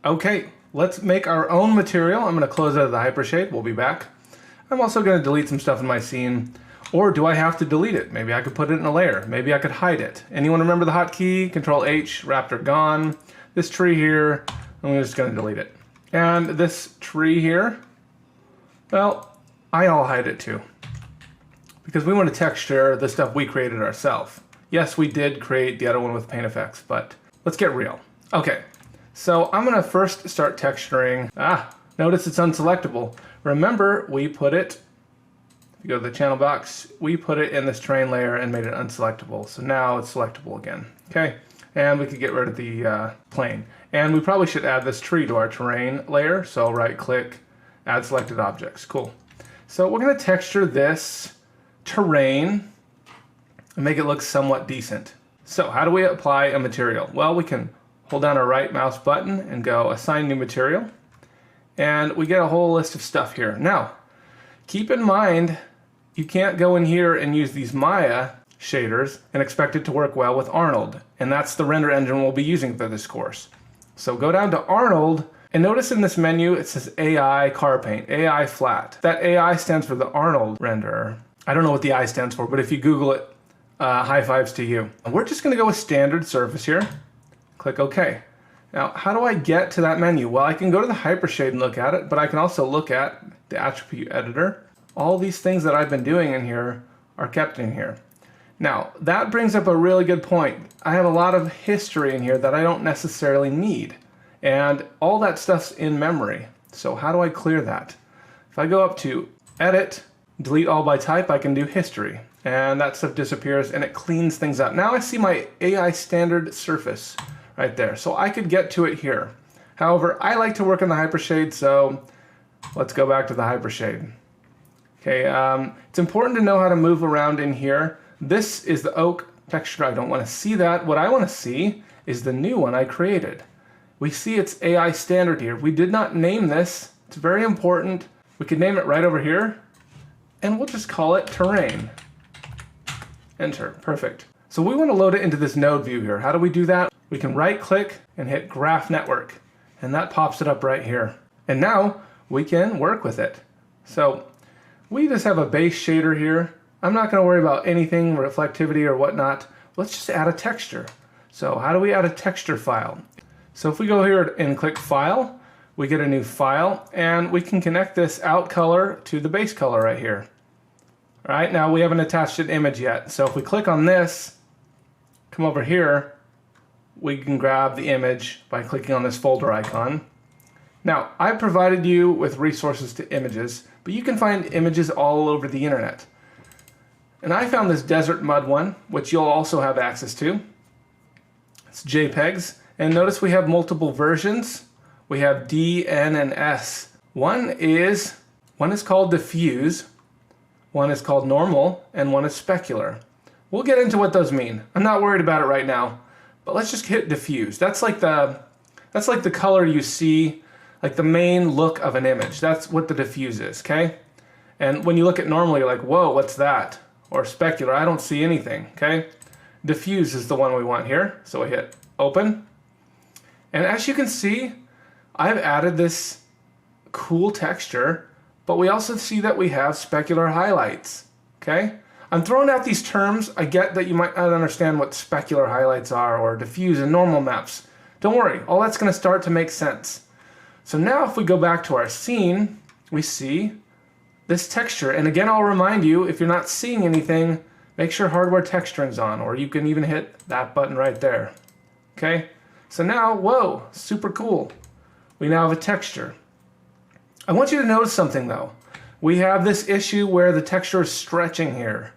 Okay, let's make our own material. I'm going to close out of the hypershade. We'll be back. I'm also going to delete some stuff in my scene. Or do I have to delete it? Maybe I could put it in a layer. Maybe I could hide it. Anyone remember the hotkey? Control H, Raptor gone. This tree here, I'm just going to delete it. And this tree here, well, I'll hide it too. Because we want to texture the stuff we created ourselves. Yes, we did create the other one with paint effects, but let's get real. Okay, so I'm going to first start texturing. Notice it's unselectable. Remember, we put it, if you go to the channel box, we put it in this terrain layer and made it unselectable. So now it's selectable again. Okay, and we could get rid of the plane. And we probably should add this tree to our terrain layer. So right click, add selected objects. Cool. So we're going to texture this terrain and make it look somewhat decent. So how do we apply a material? Well, we can hold down our right mouse button and go assign new material. And we get a whole list of stuff here. Now, keep in mind, you can't go in here and use these Maya shaders and expect it to work well with Arnold. And that's the render engine we'll be using for this course. So go down to Arnold and notice in this menu, it says AI car paint, AI flat. That AI stands for the Arnold renderer. I don't know what the I stands for, but if you Google it, high fives to you. And we're just gonna go with standard surface here. Click OK. Now, how do I get to that menu? Well, I can go to the hypershade and look at it, but I can also look at the attribute editor. All these things that I've been doing in here are kept in here. Now, that brings up a really good point. I have a lot of history in here that I don't necessarily need. And all that stuff's in memory. So how do I clear that? If I go up to Edit, Delete All by Type, I can do History. And that stuff disappears and it cleans things up. Now I see my AI standard surface right there. So I could get to it here. However, I like to work in the hypershade, so let's go back to the hypershade. Okay, it's important to know how to move around in here. This is the oak texture. I don't want to see that. What I want to see is the new one I created. We see it's AI standard here. We did not name this. It's very important. We could name it right over here, and we'll just call it terrain. Enter. Perfect. So we want to load it into this node view here. How do we do that? We can right click and hit Graph Network, and that pops it up right here. And now we can work with it. So we just have a base shader here. I'm not going to worry about anything, reflectivity or whatnot. Let's just add a texture. So how do we add a texture file? So if we go here and click File, we get a new file, and we can connect this out color to the base color right here. All right, now we haven't attached an image yet. So if we click on this, come over here, we can grab the image by clicking on this folder icon. Now, I've provided you with resources to images, but you can find images all over the internet. And I found this desert mud one, which you'll also have access to. It's JPEGs. And notice we have multiple versions. We have D, N, and S. One is called diffuse, one is called normal, and one is specular. We'll get into what those mean. I'm not worried about it right now, but let's just hit diffuse. That's like the color you see, like the main look of an image. That's what the diffuse is, okay? And when you look at normal, you're like, whoa, what's that? Or specular, I don't see anything, okay? Diffuse is the one we want here. So we hit open. And as you can see, I've added this cool texture, but we also see that we have specular highlights, okay? I'm throwing out these terms. I get that you might not understand what specular highlights are or diffuse and normal maps. Don't worry, all that's gonna start to make sense. So now if we go back to our scene, we see this texture. And again, I'll remind you, if you're not seeing anything, make sure hardware texturing's on, or you can even hit that button right there, okay? So now, whoa, super cool. We now have a texture. I want you to notice something though. We have this issue where the texture is stretching here.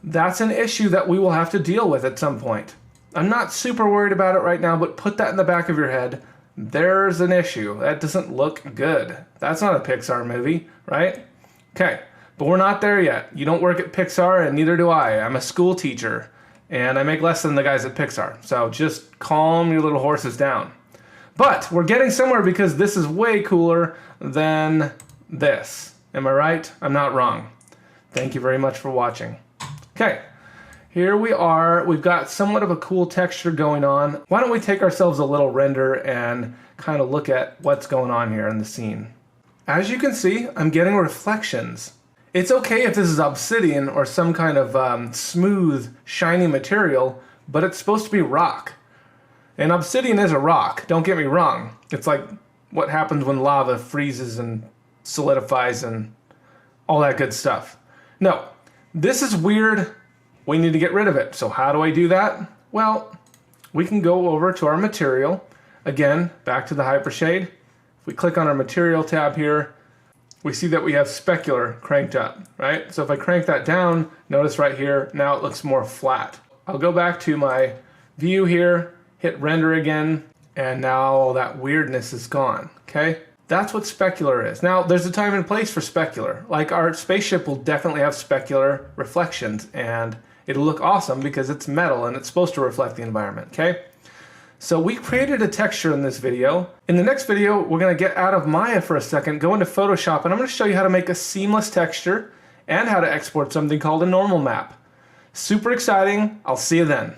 That's an issue that we will have to deal with at some point. I'm not super worried about it right now, but put that in the back of your head. There's an issue. That doesn't look good. That's not a Pixar movie, right? Okay, but we're not there yet. You don't work at Pixar, and neither do I. I'm a school teacher, and I make less than the guys at Pixar. So just calm your little horses down. But we're getting somewhere because this is way cooler than this. Am I right? I'm not wrong. Thank you very much for watching. Okay, Here we are. We've got somewhat of a cool texture going on. Why don't we take ourselves a little render and kind of look at what's going on here in the scene. As you can see, I'm getting reflections. It's okay if this is obsidian or some kind of smooth, shiny material, but it's supposed to be rock. And obsidian is a rock, don't get me wrong. It's like what happens when lava freezes and solidifies and all that good stuff. No, this is weird. We need to get rid of it. So how do I do that? Well, we can go over to our material. Again, back to the hypershade. If we click on our material tab here, we see that we have specular cranked up, right? So if I crank that down, notice right here, now it looks more flat. I'll go back to my view here, hit render again, and now all that weirdness is gone, okay? That's what specular is. Now, there's a time and place for specular. Like our spaceship will definitely have specular reflections, and it'll look awesome because it's metal and it's supposed to reflect the environment, okay? So we created a texture in this video. In the next video, we're gonna get out of Maya for a second, go into Photoshop, and I'm gonna show you how to make a seamless texture and how to export something called a normal map. Super exciting. I'll see you then.